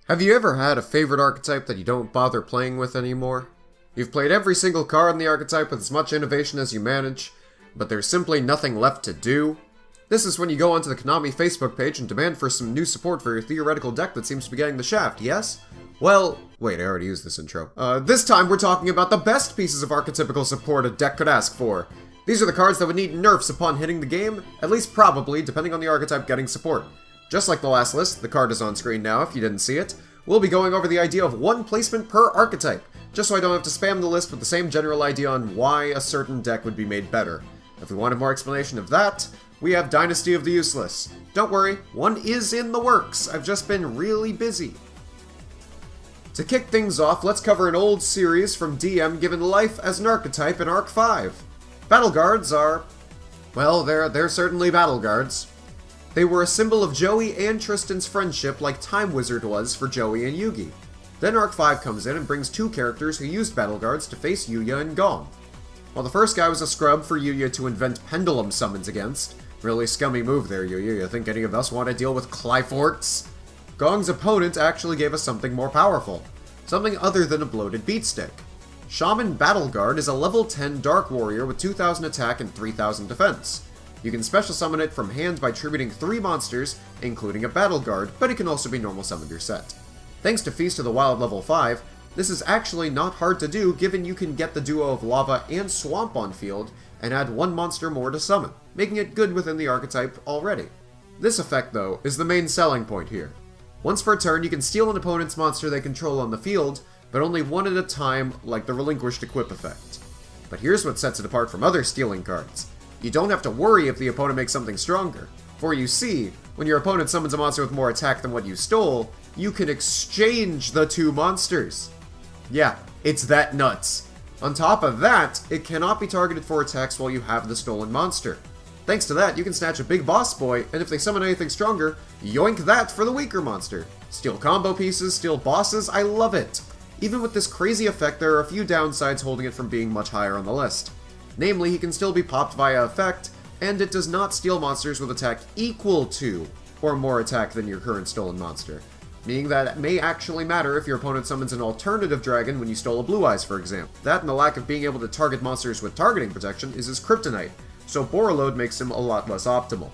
Have you ever had a favorite archetype that you don't bother playing with anymore? You've played every single card in the archetype with as much innovation as you manage, but there's simply nothing left to do? This is when you go onto the Konami Facebook page and demand for some new support for your theoretical deck that seems to be getting the shaft, yes? Well, wait, I already used this intro. This time we're talking about the best pieces of archetypical support a deck could ask for. These are the cards that would need nerfs upon hitting the game, at least probably, depending on the archetype getting support. Just like the last list, the card is on screen now if you didn't see it, we'll be going over the idea of one placement per archetype, just so I don't have to spam the list with the same general idea on why a certain deck would be made better. If we wanted more explanation of that, we have Dynasty of the Useless. Don't worry, one is in the works, I've just been really busy. To kick things off, let's cover an old series from DM given life as an archetype in Arc 5. Battleguards are, well, they're certainly Battleguards. They were a symbol of Joey and Tristan's friendship like Time Wizard was for Joey and Yugi. Then Arc 5 comes in and brings two characters who used Battleguards to face Yuya and Gong. While the first guy was a scrub for Yuya to invent pendulum summons against, really scummy move there, Yuya, you think any of us want to deal with Clyforts? Gong's opponent actually gave us something more powerful, something other than a bloated beatstick. Shaman Battleguard is a level 10 Dark Warrior with 2000 attack and 3000 defense. You can special summon it from hand by tributing 3 monsters, including a Battleguard, but it can also be normal summoned or set. Thanks to Feast of the Wild level 5, this is actually not hard to do given you can get the duo of Lava and Swamp on field and add 1 monster more to summon, making it good within the archetype already. This effect, though, is the main selling point here. Once per turn, you can steal an opponent's monster they control on the field, but only one at a time, like the Relinquished Equip effect. But here's what sets it apart from other stealing cards. You don't have to worry if the opponent makes something stronger, for you see, when your opponent summons a monster with more attack than what you stole, you can exchange the 2 monsters. Yeah, it's that nuts. On top of that, it cannot be targeted for attacks while you have the stolen monster. Thanks to that, you can snatch a big boss boy, and if they summon anything stronger, yoink that for the weaker monster. Steal combo pieces, steal bosses, I love it. Even with this crazy effect, there are a few downsides holding it from being much higher on the list. Namely, he can still be popped via effect, and it does not steal monsters with attack equal to or more attack than your current stolen monster, meaning that it may actually matter if your opponent summons an alternative dragon when you stole a Blue Eyes, for example. That and the lack of being able to target monsters with targeting protection is his kryptonite, so Borreload makes him a lot less optimal.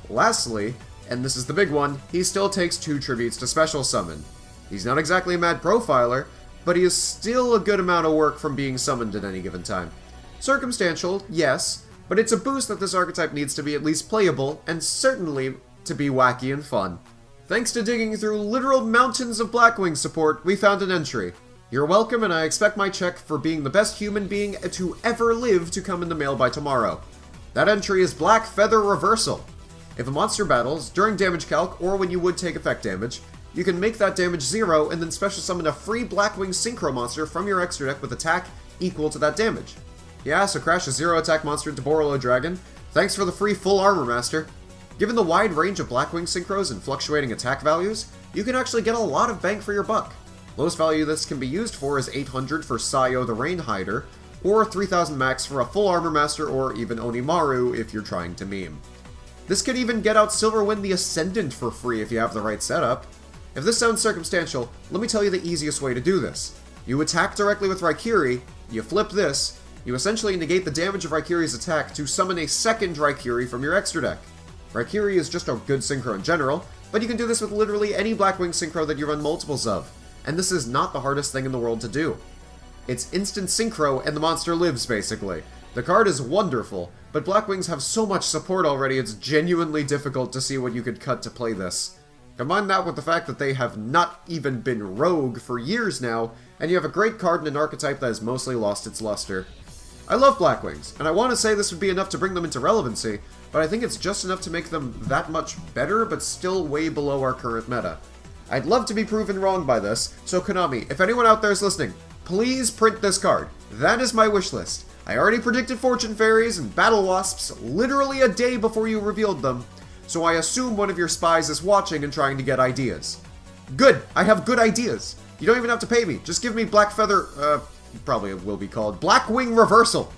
Lastly, and this is the big one, he still takes 2 tributes to special summon. He's not exactly a mad profiler, but he is still a good amount of work from being summoned at any given time. Circumstantial, yes, but it's a boost that this archetype needs to be at least playable, and certainly to be wacky and fun. Thanks to digging through literal mountains of Blackwing Support, we found an entry. You're welcome, and I expect my check for being the best human being to ever live to come in the mail by tomorrow. That entry is Black Feather Reversal. If a monster battles, during damage calc, or when you would take effect damage, you can make that damage 0 and then special summon a free Blackwing Synchro monster from your extra deck with attack equal to that damage. Yeah, so crash a 0 attack monster into Borreload Dragon. Thanks for the free full armor master. Given the wide range of Blackwing Synchros and fluctuating attack values, you can actually get a lot of bang for your buck. Lowest value this can be used for is 800 for Sayo the Rain Hider, or 3000 max for a full armor master or even Onimaru if you're trying to meme. This could even get out Silverwind the Ascendant for free if you have the right setup. If this sounds circumstantial, let me tell you the easiest way to do this. You attack directly with Raikiri, you flip this, you essentially negate the damage of Raikiri's attack to summon a second Raikiri from your extra deck. Raikiri is just a good synchro in general, but you can do this with literally any Blackwing synchro that you run multiples of, and this is not the hardest thing in the world to do. It's instant synchro and the monster lives, basically. The card is wonderful, but Blackwings have so much support already it's genuinely difficult to see what you could cut to play this. Combine that with the fact that they have not even been rogue for years now, and you have a great card in an archetype that has mostly lost its luster. I love Blackwings, and I want to say this would be enough to bring them into relevancy, but I think it's just enough to make them that much better, but still way below our current meta. I'd love to be proven wrong by this, so Konami, if anyone out there is listening, please print this card. That is my wish list. I already predicted Fortune Fairies and Battle Wasps literally a day before you revealed them, so I assume one of your spies is watching and trying to get ideas. Good! I have good ideas! You don't even have to pay me, just give me Black Feather, probably it will be called Blackwing Reversal!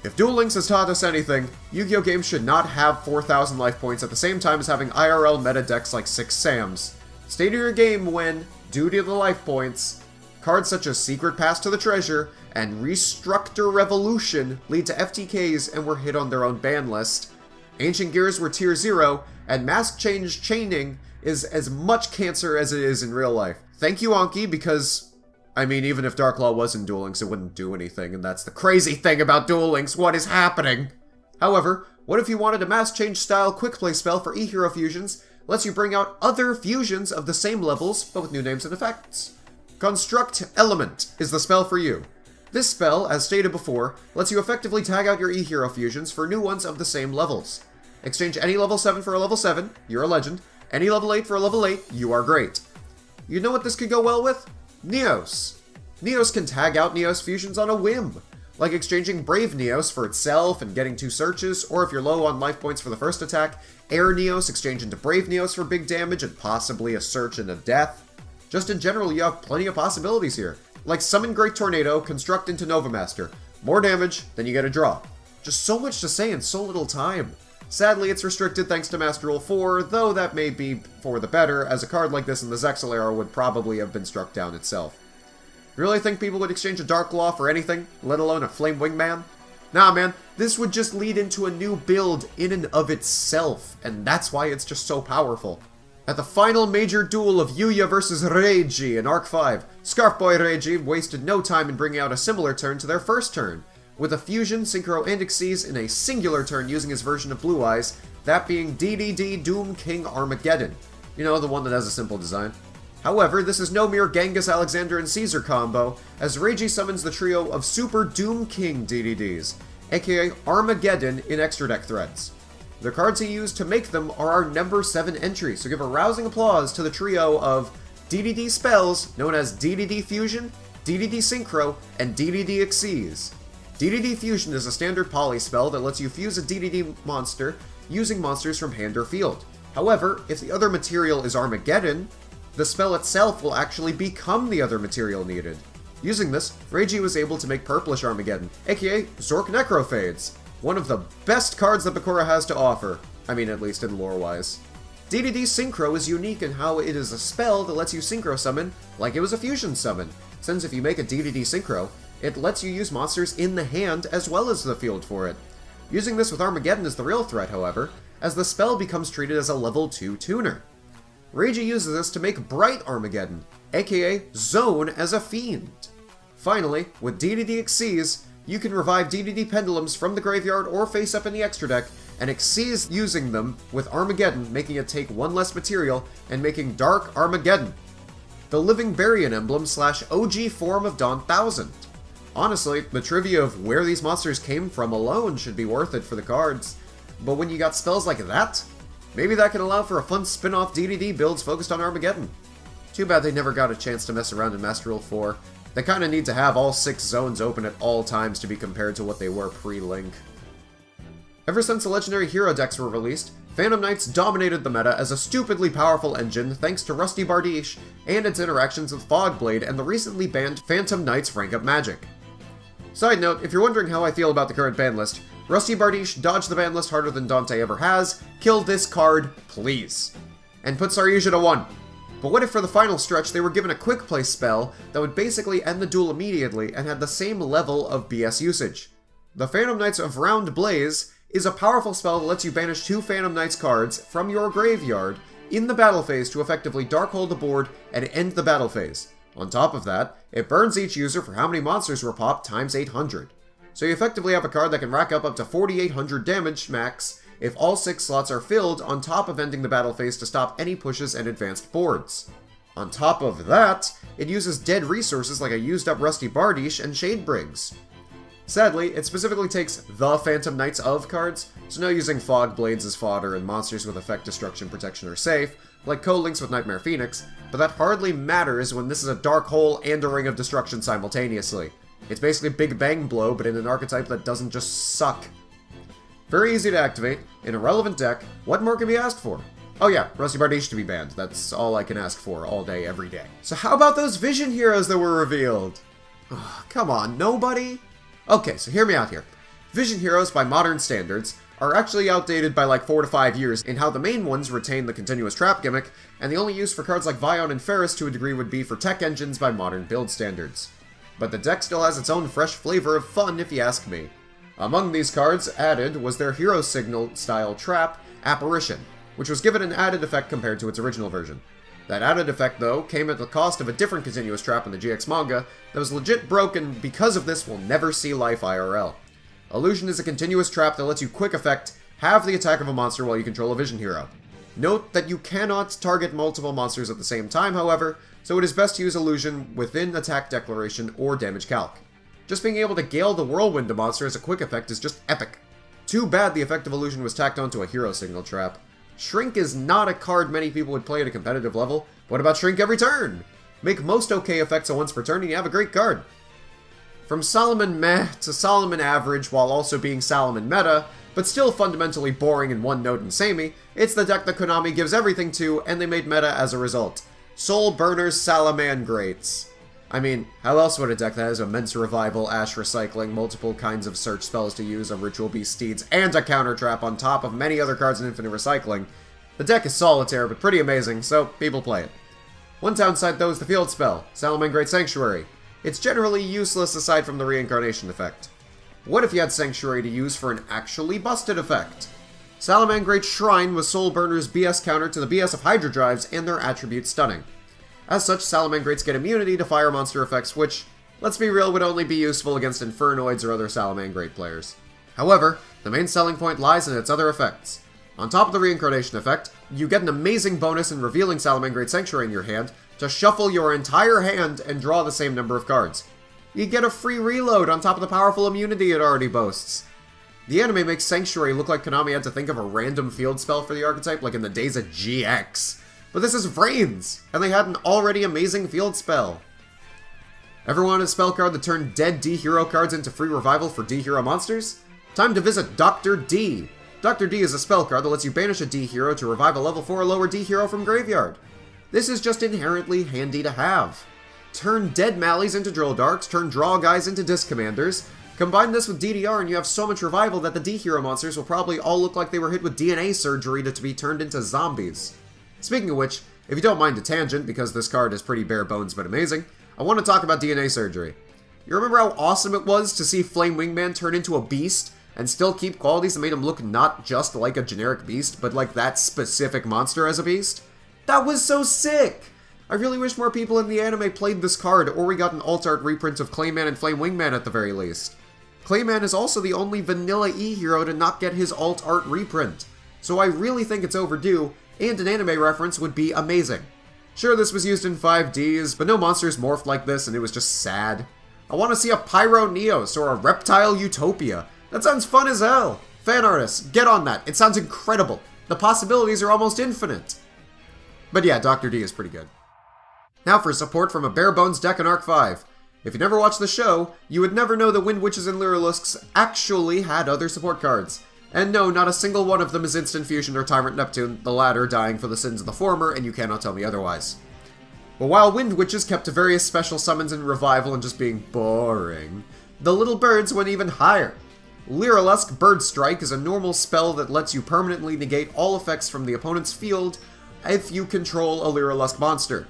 If Duel Links has taught us anything, Yu-Gi-Oh! Games should not have 4,000 life points at the same time as having IRL meta decks like 6 Sams. Stay to your game when, Duty of the Life Points, cards such as Secret Pass to the Treasure and Restructure Revolution lead to FTKs and were hit on their own ban list. Ancient Gears were tier 0, and Mask Change Chaining is as much cancer as it is in real life. Thank you, Anki, because, I mean, even if Dark Law was in Duel Links, it wouldn't do anything, and that's the crazy thing about Duel Links. What is happening? However, what if you wanted a Mask Change style quick play spell for E-Hero fusions? Lets you bring out other fusions of the same levels, but with new names and effects. Construct Element is the spell for you. This spell, as stated before, lets you effectively tag out your E-Hero fusions for new ones of the same levels. Exchange any level 7 for a level 7, you're a legend. Any level 8 for a level 8, you are great. You know what this could go well with? Neos. Neos can tag out Neos fusions on a whim, like exchanging Brave Neos for itself and getting 2 searches, or if you're low on life points for the first attack, Air Neos exchange into Brave Neos for big damage and possibly a search and a death. Just in general, you have plenty of possibilities here. Like Summon Great Tornado, construct into Nova Master. More damage, then you get a draw. Just so much to say in so little time. Sadly, it's restricted thanks to Master Rule 4, though that may be for the better, as a card like this in the Zexal era would probably have been struck down itself. You really think people would exchange a Dark Law for anything, let alone a Flame Wingman? Nah, man, this would just lead into a new build in and of itself, and that's why it's just so powerful. At the final major duel of Yuya vs Reiji in Arc 5, Scarf Boy Reiji wasted no time in bringing out a similar turn to their first turn, with a fusion, synchro, and Xyz in a singular turn using his version of Blue Eyes, that being DDD Doom King Armageddon. You know, the one that has a simple design. However, this is no mere Genghis, Alexander, and Caesar combo, as Reiji summons the trio of Super Doom King DDDs, aka Armageddon in extra deck threads. The cards he used to make them are our number 7 entry, so give a rousing applause to the trio of DDD spells known as DDD Fusion, DDD Synchro, and DDD Xyz. DDD Fusion is a standard poly spell that lets you fuse a DDD monster using monsters from hand or field. However, if the other material is Armageddon, the spell itself will actually become the other material needed. Using this, Reiji was able to make Purplish Armageddon, aka Zork Necrophades, one of the best cards that Bakura has to offer. I mean, at least in lore-wise. DDD Synchro is unique in how it is a spell that lets you Synchro summon like it was a Fusion summon, since if you make a DDD Synchro, it lets you use monsters in the hand as well as the field for it. Using this with Armageddon is the real threat, however, as the spell becomes treated as a level 2 tuner. Reiji uses this to make Bright Armageddon, aka Zone as a Fiend. Finally, with DDD Xyz, you can revive DDD Pendulums from the graveyard or face up in the extra deck, and Xyz using them with Armageddon, making it take 1 less material, and making Dark Armageddon, the Living Variant Emblem / OG form of Dawn 1000. Honestly, the trivia of where these monsters came from alone should be worth it for the cards, but when you got spells like that, maybe that can allow for a fun spin-off DDD builds focused on Armageddon. Too bad they never got a chance to mess around in Master Rule 4. They kinda need to have all 6 zones open at all times to be compared to what they were pre-Link. Ever since the Legendary Hero decks were released, Phantom Knights dominated the meta as a stupidly powerful engine thanks to Rusty Bardiche and its interactions with Fogblade and the recently banned Phantom Knights rank up magic. Side note, if you're wondering how I feel about the current ban list, Rusty Bardiche dodged the ban list harder than Dante ever has, kill this card, please. And put Saryuja to 1. But what if for the final stretch they were given a quick play spell that would basically end the duel immediately and had the same level of BS usage? The Phantom Knights of Round Blaze is a powerful spell that lets you banish 2 Phantom Knights cards from your graveyard in the battle phase to effectively Darkhold the board and end the battle phase. On top of that, it burns each user for how many monsters were popped times 800. So you effectively have a card that can rack up to 4,800 damage max if all 6 slots are filled, on top of ending the battle phase to stop any pushes and advanced boards. On top of that, it uses dead resources like a used up Rusty Bardiche and Shadebriggs. Sadly, it specifically takes the Phantom Knights of cards, so no using Fog Blades as fodder and monsters with effect destruction protection are safe, like Co-Links with Nightmare Phoenix, but that hardly matters when this is a Dark Hole and a Ring of Destruction simultaneously. It's basically Big Bang Blow, but in an archetype that doesn't just suck. Very easy to activate, in a relevant deck, what more can be asked for? Oh yeah, Rusty Bardiche to be banned, that's all I can ask for all day, every day. So how about those Vision Heroes that were revealed? Oh, come on, nobody? Okay, so hear me out here. Vision Heroes, by modern standards, are actually outdated by like 4 to 5 years in how the main ones retain the continuous trap gimmick, and the only use for cards like Vion and Ferris to a degree would be for tech engines by modern build standards. But the deck still has its own fresh flavor of fun if you ask me. Among these cards added was their Hero Signal style trap, Apparition, which was given an added effect compared to its original version. That added effect, though, came at the cost of a different continuous trap in the GX manga that was legit broken because of this will never see life IRL. Illusion is a continuous trap that lets you quick effect halve the attack of a monster while you control a vision hero. Note that you cannot target multiple monsters at the same time, however, so it is best to use Illusion within attack declaration or damage calc. Just being able to gale the Whirlwind a monster as a quick effect is just epic. Too bad the effect of Illusion was tacked onto a Hero Signal trap. Shrink is not a card many people would play at a competitive level. What about Shrink every turn? Make most okay effects a once per turn and you have a great card. From Solomon meh to Solomon average while also being Solomon meta, but still fundamentally boring and one-note and samey, it's the deck that Konami gives everything to, and they made meta as a result. Soul Burners Salamangreats. I mean, how else would a deck that has immense revival, ash recycling, multiple kinds of search spells to use, a ritual beast steeds, and a counter trap on top of many other cards in infinite recycling? The deck is solitaire, but pretty amazing, so people play it. One downside though is the field spell, Salamangreat Sanctuary. It's generally useless aside from the reincarnation effect. What if you had Sanctuary to use for an actually busted effect? Salamangreat Shrine was Soul Burner's BS counter to the BS of Hydra Drives and their attribute Stunning. As such, Salamangreats get immunity to fire monster effects, which, let's be real, would only be useful against Infernoids or other Salamangreat players. However, the main selling point lies in its other effects. On top of the reincarnation effect, you get an amazing bonus in revealing Salamangreat Sanctuary in your hand to shuffle your entire hand and draw the same number of cards. You get a free reload on top of the powerful immunity it already boasts. The anime makes Sanctuary look like Konami had to think of a random field spell for the archetype like in the days of GX. But this is Vrains, and they had an already amazing field spell. Ever wanted a spell card that turned dead D-Hero cards into free revival for D-Hero monsters? Time to visit Dr. D. Dr. D is a spell card that lets you banish a D-Hero to revive a level 4 or lower D-Hero from graveyard. This is just inherently handy to have. Turn dead Mallies into Drill Darks, turn Draw Guys into Disc Commanders, combine this with DDR and you have so much revival that the D-Hero monsters will probably all look like they were hit with DNA surgery to be turned into zombies. Speaking of which, if you don't mind a tangent, because this card is pretty bare bones but amazing, I want to talk about DNA surgery. You remember how awesome it was to see Flame Wingman turn into a beast and still keep qualities that made him look not just like a generic beast, but like that specific monster as a beast? That was so sick! I really wish more people in the anime played this card, or we got an alt-art reprint of Clayman and Flame Wingman at the very least. Clayman is also the only vanilla E-hero to not get his alt-art reprint, so I really think it's overdue, and an anime reference would be amazing. Sure, this was used in 5Ds, but no monsters morphed like this and it was just sad. I want to see a Pyro Neos or a Reptile Utopia. That sounds fun as hell. Fan artists, get on that. It sounds incredible. The possibilities are almost infinite. But yeah, Dr. D is pretty good. Now for support from a bare bones deck in Arc 5. If you never watched the show, you would never know that Wind Witches and Lyriluscs actually had other support cards. And no, not a single one of them is Instant Fusion or Tyrant Neptune, the latter dying for the sins of the former, and you cannot tell me otherwise. But while Wind Witches kept to various special summons and revival and just being boring, the little birds went even higher. Lyrilusc Bird Strike is a normal spell that lets you permanently negate all effects from the opponent's field if you control a Lyrilusc monster.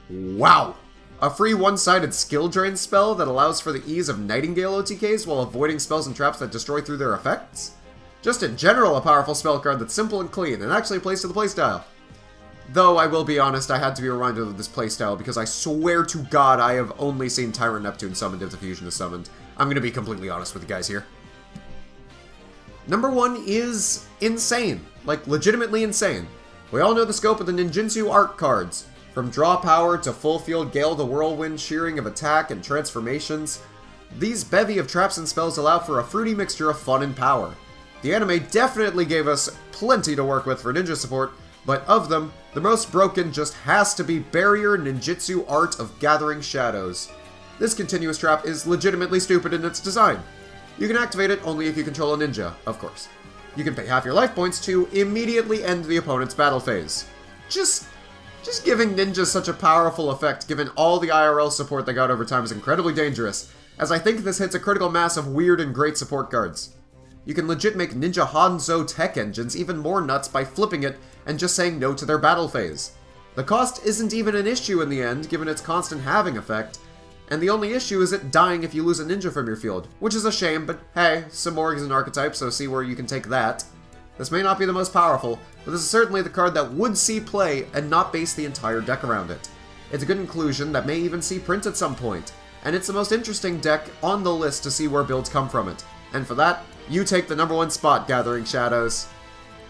Wow! A free one-sided skill drain spell that allows for the ease of Nightingale OTKs while avoiding spells and traps that destroy through their effects? Just in general, a powerful spell card that's simple and clean, and actually plays to the playstyle. Though, I will be honest, I had to be reminded of this playstyle because I swear to God I have only seen Tyrant Neptune summoned if the Fusion is summoned. I'm gonna be completely honest with you guys here. Number 1 is insane. Like, legitimately insane. We all know the scope of the ninjutsu art cards. From draw power to full field Gale the Whirlwind, shearing of attack, and transformations. These bevy of traps and spells allow for a fruity mixture of fun and power. The anime definitely gave us plenty to work with for ninja support, but of them, the most broken just has to be Barrier Ninjutsu Art of Gathering Shadows. This continuous trap is legitimately stupid in its design. You can activate it only if you control a ninja, of course. You can pay half your life points to immediately end the opponent's battle phase. Just giving ninjas such a powerful effect given all the IRL support they got over time is incredibly dangerous, as I think this hits a critical mass of weird and great support cards. You can legit make Ninja Hanzo tech engines even more nuts by flipping it and just saying no to their battle phase. The cost isn't even an issue in the end, given its constant halving effect, and the only issue is it dying if you lose a ninja from your field, which is a shame, but hey, Simorg is an archetype, so see where you can take that. This may not be the most powerful, but this is certainly the card that would see play and not base the entire deck around it. It's a good inclusion that may even see print at some point, and it's the most interesting deck on the list to see where builds come from it. And for that, you take the #1 spot, Gathering Shadows.